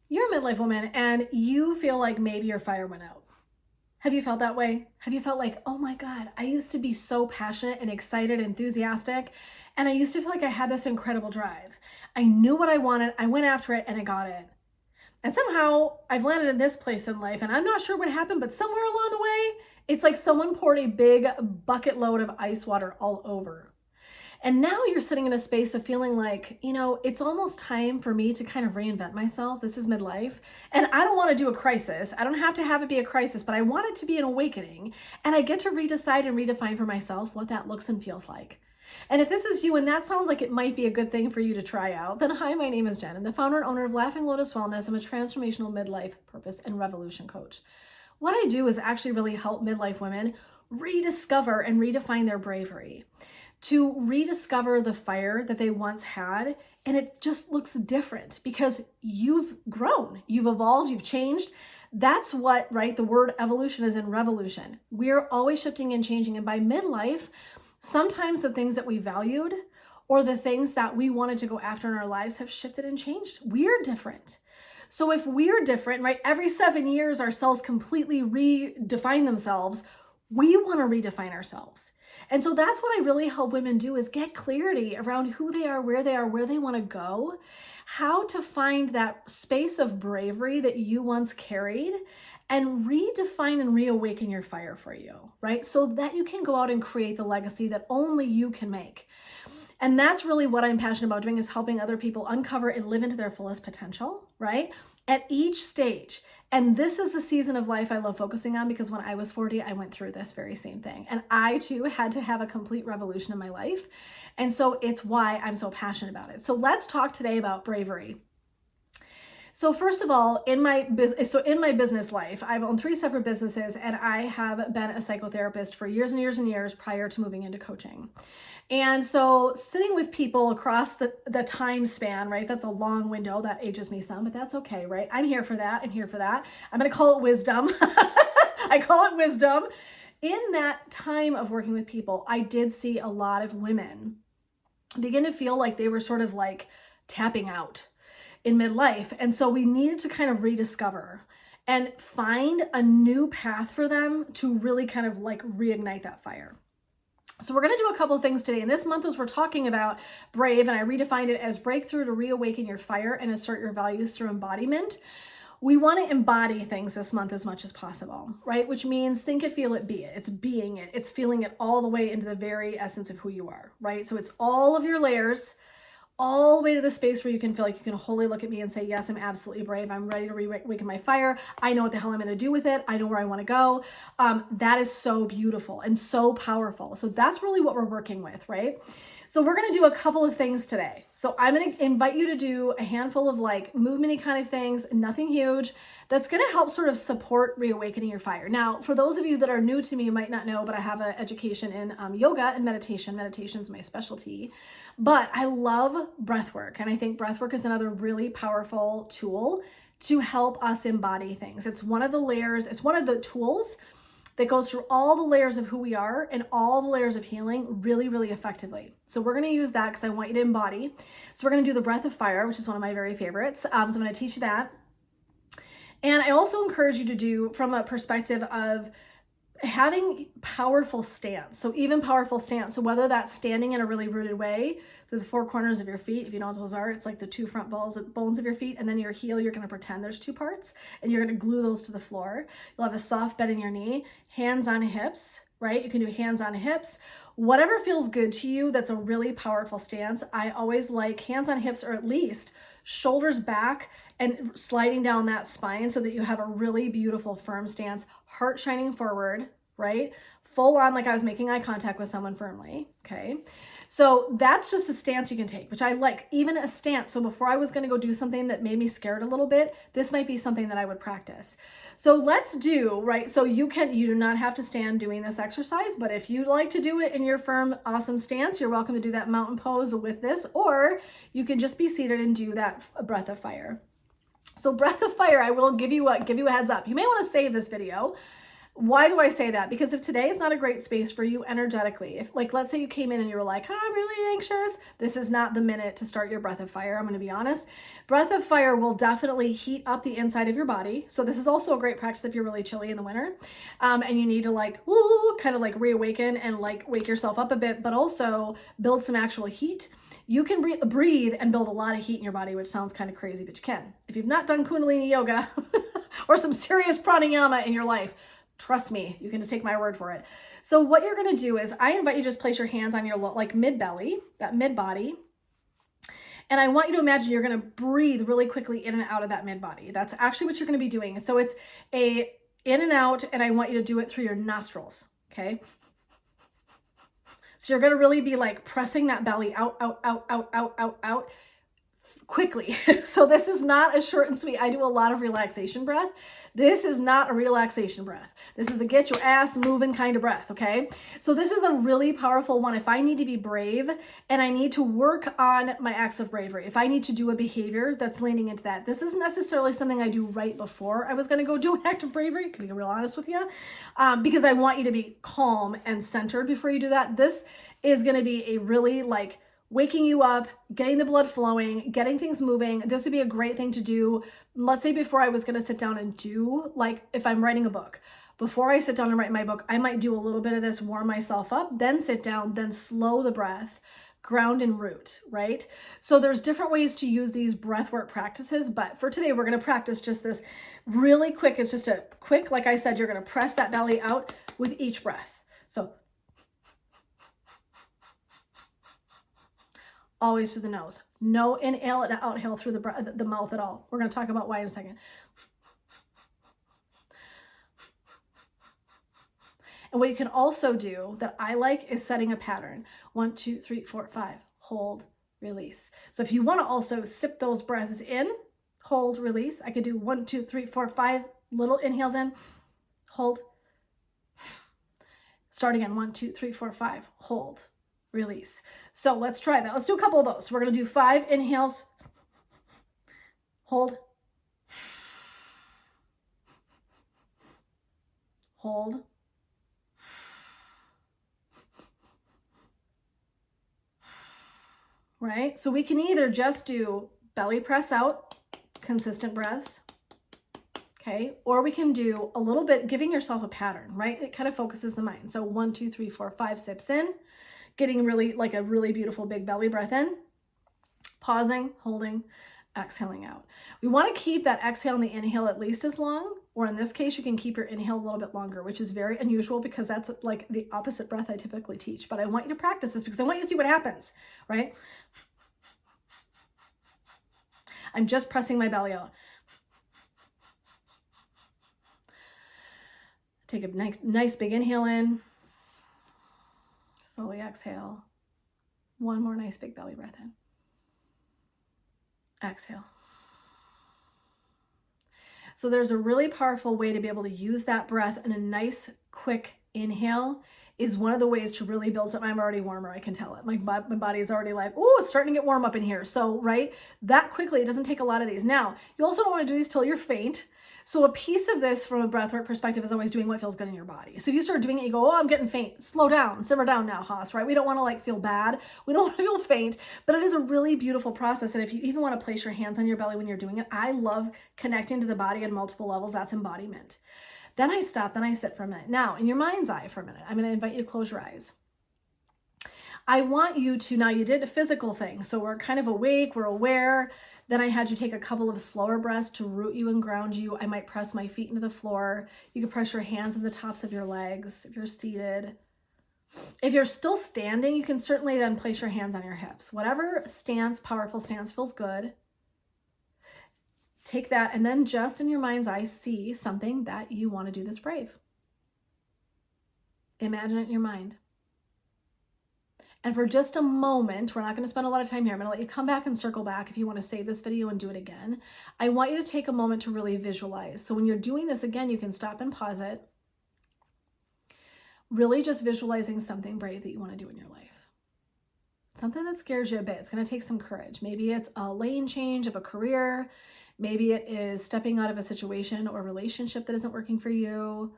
You're a midlife woman and you feel like maybe your fire went out. Have you felt that way? Have you felt like, oh my God, I used to be so passionate and excited, enthusiastic, and I used to feel like I had this incredible drive. I knew what I wanted, I went after it, and I got it. And somehow I've landed in this place in life, and I'm not sure what happened, but somewhere along the way, it's like someone poured a big bucket load of ice water all over. And now you're sitting in a space of feeling like, it's almost time for me to kind of reinvent myself. This is midlife. And I don't want to do a crisis. I don't have to have it be a crisis, but I want it to be an awakening. And I get to redecide and redefine for myself what that looks and feels like. And if this is you and that sounds like it might be a good thing for you to try out, then hi, my name is Jen. I'm the founder and owner of Laughing Lotus Wellness. I'm a transformational midlife purpose and revolution coach. What I do is actually really help midlife women rediscover and redefine their bravery, to rediscover the fire that they once had. And it just looks different because you've grown, you've evolved, you've changed. That's what, right? The word evolution is in revolution. We're always shifting and changing. And by midlife, sometimes the things that we valued or the things that we wanted to go after in our lives have shifted and changed. We're different. So if we're different, right, every 7 years our cells completely redefine themselves. We want to redefine ourselves. And so that's what I really help women do, is get clarity around who they are, where they want to go, how to find that space of bravery that you once carried and redefine and reawaken your fire for you, right? So that you can go out and create the legacy that only you can make. And that's really what I'm passionate about doing, is helping other people uncover and live into their fullest potential, right? At each stage. And this is the season of life I love focusing on, because when I was 40, I went through this very same thing. And I too had to have a complete revolution in my life. And so it's why I'm so passionate about it. So let's talk today about bravery. So first of all, in my business life, I've owned 3 separate businesses, and I have been a psychotherapist for years and years and years prior to moving into coaching. And so sitting with people across the time span, right? That's a long window. That ages me some, but that's okay, right? I'm here for that. I'm here for that. I'm going to call it wisdom. I call it wisdom. In that time of working with people, I did see a lot of women begin to feel like they were sort of like tapping out in midlife. And so we needed to kind of rediscover and find a new path for them to really kind of like reignite that fire. So we're going to do a couple of things today. And this month, as we're talking about brave, and I redefined it as breakthrough to reawaken your fire and assert your values through embodiment. We want to embody things this month as much as possible, right? Which means think it, feel it, be it. It's being it. It's feeling it all the way into the very essence of who you are, right? So it's all of your layers, all the way to the space where you can feel like you can wholly look at me and say, yes, I'm absolutely brave. I'm ready to reawaken my fire. I know what the hell I'm going to do with it. I know where I want to go. That is so beautiful and so powerful. So that's really what we're working with, right? So we're going to do a couple of things today. So I'm going to invite you to do a handful of like movement-y kind of things, nothing huge, that's going to help sort of support reawakening your fire. Now, for those of you that are new to me, you might not know, but I have an education in yoga and meditation. Meditation is my specialty, but I love breath work. And I think breath work is another really powerful tool to help us embody things. It's one of the layers, it's one of the tools that goes through all the layers of who we are and all the layers of healing really, really effectively. So we're going to use that because I want you to embody. So we're going to do the breath of fire, which is one of my very favorites. So I'm going to teach you that. And I also encourage you to do from a perspective of having powerful stance. So even powerful stance. So whether that's standing in a really rooted way through the 4 corners of your feet, if you know what those are, it's like the 2 front bones of your feet. And then your heel, you're going to pretend there's 2 parts and you're going to glue those to the floor. You'll have a soft bend in your knee, hands on hips, right? You can do hands on hips, whatever feels good to you. That's a really powerful stance. I always like hands on hips, or at least shoulders back and sliding down that spine so that you have a really beautiful firm stance, heart shining forward, right? Full on, like I was making eye contact with someone firmly, okay? So that's just a stance you can take, which I like, even a stance. So before I was gonna go do something that made me scared a little bit, this might be something that I would practice. So let's do, right? So you do not have to stand doing this exercise, but if you like to do it in your firm, awesome stance, you're welcome to do that mountain pose with this, or you can just be seated and do that breath of fire. So breath of fire, I will give you a heads up. You may want to save this video Why do I say that? Because if today is not a great space for you energetically, if like, let's say you came in and you were like, I'm really anxious, this is not the minute to start your breath of fire. I'm going to be honest. Breath of fire will definitely heat up the inside of your body. So this is also a great practice if you're really chilly in the winter, and you need to like, woo, kind of like reawaken and like wake yourself up a bit, but also build some actual heat. You can breathe and build a lot of heat in your body, which sounds kind of crazy, but you can. If you've not done Kundalini yoga or some serious pranayama in your life, trust me, you can just take my word for it. So what you're going to do is I invite you to just place your hands on your like mid belly, that mid body. And I want you to imagine you're going to breathe really quickly in and out of that mid body. That's actually what you're going to be doing. So it's a in and out, and I want you to do it through your nostrils. Okay. So you're going to really be like pressing that belly out, out, out, out, out, out, out quickly. So this is not a short and sweet. I do a lot of relaxation breath. This is not a relaxation breath. This is a get your ass moving kind of breath, okay? So this is a really powerful one. If I need to be brave and I need to work on my acts of bravery, if I need to do a behavior that's leaning into that, this isn't necessarily something I do right before I was going to go do an act of bravery, to be real honest with you, because I want you to be calm and centered before you do that. This is going to be a really like waking you up, getting the blood flowing, getting things moving. This would be a great thing to do. Let's say before I was going to sit down and do, like if I'm writing a book, before I sit down and write my book, I might do a little bit of this, warm myself up, then sit down, then slow the breath, ground and root, right? So there's different ways to use these breathwork practices, but for today, we're going to practice just this really quick. It's just a quick, like I said, you're going to press that belly out with each breath. So always through the nose. No inhale and outhale through the mouth at all. We're going to talk about why in a second. And what you can also do that I like is setting a pattern. 1, 2, 3, 4, 5. Hold, release. So if you want to also sip those breaths in, hold, release. I could do 1, 2, 3, 4, 5 little inhales in, hold. Start again. 1, 2, 3, 4, 5. Hold, release. So let's try that. Let's do a couple of those. We're going to do 5 inhales. Hold. Hold. Right? So we can either just do belly press out, consistent breaths. Okay. Or we can do a little bit, giving yourself a pattern, right? It kind of focuses the mind. So 1, 2, 3, 4, 5 sips in. Getting really like a really beautiful big belly breath in, pausing, holding, exhaling out. We want to keep that exhale and the inhale at least as long, or in this case, you can keep your inhale a little bit longer, which is very unusual because that's like the opposite breath I typically teach. But I want you to practice this because I want you to see what happens, right? I'm just pressing my belly out. Take a nice big inhale in. Slowly exhale. One more nice big belly breath in. Exhale. So there's a really powerful way to be able to use that breath, and a nice quick inhale is one of the ways to really build something. I'm already warmer, I can tell it. My body is already like, oh, it's starting to get warm up in here. So, right, that quickly, it doesn't take a lot of these. Now, you also don't want to do these till you're faint. So a piece of this from a breathwork perspective is always doing what feels good in your body. So if you start doing it, you go, oh, I'm getting faint. Slow down, simmer down now, Haas, right? We don't want to like feel bad. We don't want to feel faint, but it is a really beautiful process. And if you even want to place your hands on your belly when you're doing it, I love connecting to the body on multiple levels. That's embodiment. Then I stop, then I sit for a minute. Now, in your mind's eye for a minute, I'm going to invite you to close your eyes. I want you to, now you did a physical thing, so we're kind of awake, we're aware. Then I had you take a couple of slower breaths to root you and ground you. I might press my feet into the floor. You can press your hands on the tops of your legs if you're seated. If you're still standing, you can certainly then place your hands on your hips. Whatever stance, powerful stance feels good. Take that, and then just in your mind's eye, see something that you want to do that's brave. Imagine it in your mind. And for just a moment, we're not going to spend a lot of time here. I'm going to let you come back and circle back if you want to save this video and do it again. I want you to take a moment to really visualize. So when you're doing this again, you can stop and pause it. Really just visualizing something brave that you want to do in your life. Something that scares you a bit. It's going to take some courage. Maybe it's a lane change of a career. Maybe it is stepping out of a situation or relationship that isn't working for you.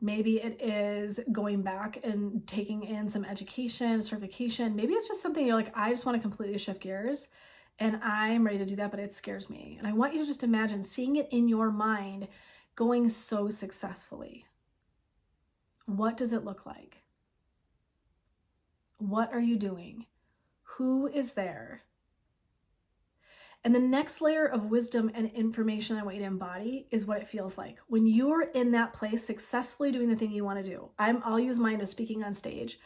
Maybe it is going back and taking in some education, certification. Maybe it's just something you're like, I just want to completely shift gears and I'm ready to do that, but it scares me. And I want you to just imagine seeing it in your mind going so successfully. What does it look like? What are you doing? Who is there? And the next layer of wisdom and information I want you to embody is what it feels like. When you're in that place, successfully doing the thing you want to do. I'll use mine as speaking on stage.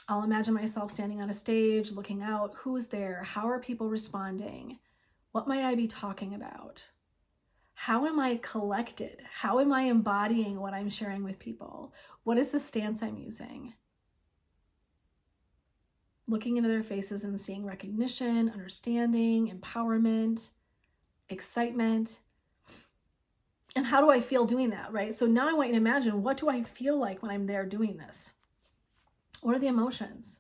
I'll imagine myself standing on a stage, looking out. Who's there? How are people responding? What might I be talking about? How am I collected? How am I embodying what I'm sharing with people? What is the stance I'm using? Looking into their faces and seeing recognition, understanding, empowerment, excitement. And how do I feel doing that, right? So now I want you to imagine, what do I feel like when I'm there doing this? What are the emotions?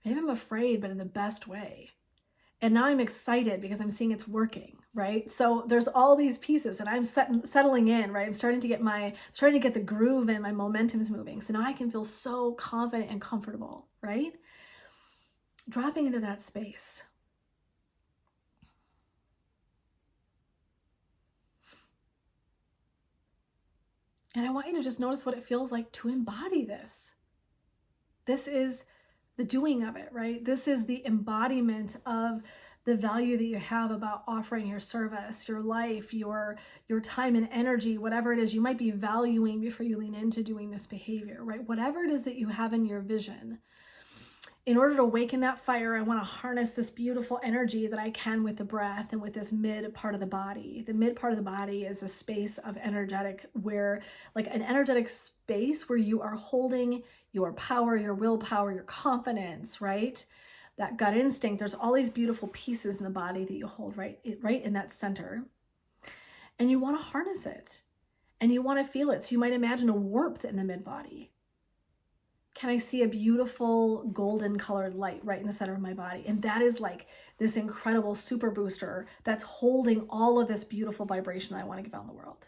Maybe I'm afraid, but in the best way. And now I'm excited because I'm seeing it's working, right? So there's all these pieces and I'm settling in, right? I'm starting to get the groove and my momentum's moving. So now I can feel so confident and comfortable, right? Dropping into that space. And I want you to just notice what it feels like to embody this. This is the doing of it, right? This is the embodiment of the value that you have about offering your service, your life, your time and energy, whatever it is you might be valuing before you lean into doing this behavior, right? Whatever it is that you have in your vision. In order to awaken that fire, I want to harness this beautiful energy that I can with the breath and with this mid part of the body. The mid part of the body is a space of energetic, where like an energetic space where you are holding your power, your willpower, your confidence, right? That gut instinct. There's all these beautiful pieces in the body that you hold right in that center. And you want to harness it and you want to feel it. So you might imagine a warmth in the mid body. Can I see a beautiful golden colored light right in the center of my body? And that is like this incredible super booster that's holding all of this beautiful vibration that I want to give out in the world.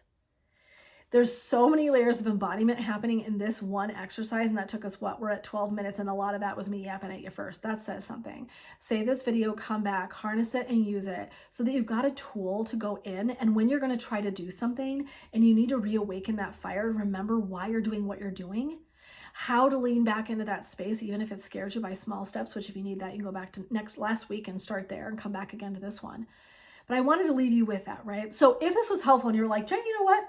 There's so many layers of embodiment happening in this one exercise, and that took us, we're at 12 minutes, and a lot of that was me yapping at you first. That says something. Save this video, come back, harness it, and use it so that you've got a tool to go in, and when you're going to try to do something and you need to reawaken that fire, remember why you're doing what you're doing, how to lean back into that space, even if it scares you, by small steps, which if you need that, you can go back to last week and start there and come back again to this one. But I wanted to leave you with that, right? So if this was helpful and you're like, Jen, you know what?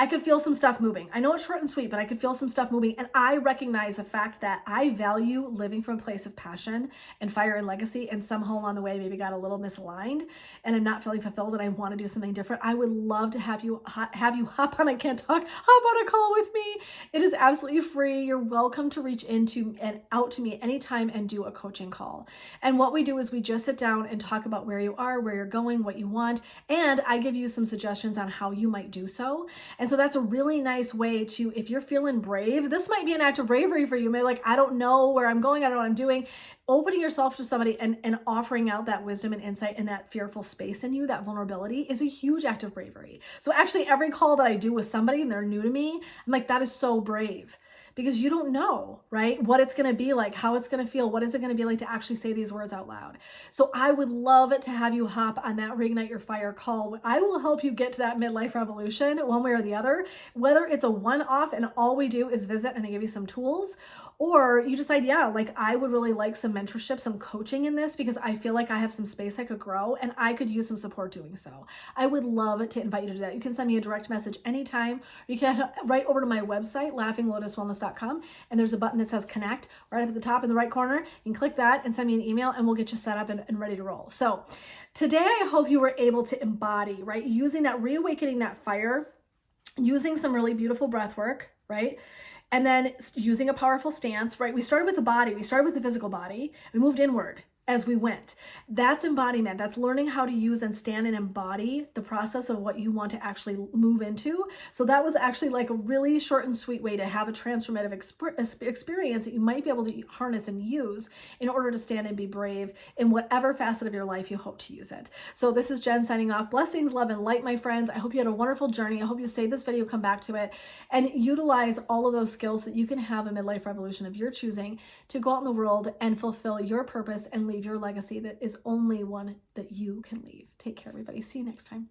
I could feel some stuff moving. I know it's short and sweet, but I could feel some stuff moving. And I recognize the fact that I value living from a place of passion and fire and legacy, and somehow along the way maybe got a little misaligned and I'm not feeling fulfilled and I want to do something different. I would love to have you hop on, I can't talk, hop on a call with me. It is absolutely free. You're welcome to reach into and out to me anytime and do a coaching call. And what we do is we just sit down and talk about where you are, where you're going, what you want, and I give you some suggestions on how you might do so. And so that's a really nice way to, if you're feeling brave, this might be an act of bravery for you. Maybe like, I don't know where I'm going, I don't know what I'm doing. Opening yourself to somebody and offering out that wisdom and insight in that fearful space in you, that vulnerability, is a huge act of bravery. So actually every call that I do with somebody and they're new to me, I'm like, that is so brave. Because you don't know, right, what it's going to be like, how it's going to feel, what is it going to be like to actually say these words out loud. So I would love it to have you hop on that Reignite Your Fire call. I will help you get to that midlife revolution one way or the other, whether it's a one-off and all we do is visit and I give you some tools, or you decide, yeah, like I would really like some mentorship, some coaching in this because I feel like I have some space I could grow and I could use some support doing so. I would love to invite you to do that. You can send me a direct message anytime, or you can head right over to my website, laughinglotuswellness.com, and there's a button that says connect right up at the top in the right corner. You can click that and send me an email and we'll get you set up and ready to roll. So today I hope you were able to embody, right, using that, reawakening that fire, using some really beautiful breath work, right? And then using a powerful stance, right? We started with the body, we started with the physical body, we moved inward. as we went. That's embodiment. That's learning how to use and stand and embody the process of what you want to actually move into. So that was actually like a really short and sweet way to have a transformative experience that you might be able to harness and use in order to stand and be brave in whatever facet of your life you hope to use it. So this is Jen signing off. Blessings, love, and light, my friends. I hope you had a wonderful journey. I hope you save this video, come back to it, and utilize all of those skills that you can have a midlife revolution of your choosing to go out in the world and fulfill your purpose and leave your legacy that is only one that you can leave. Take care, everybody. See you next time.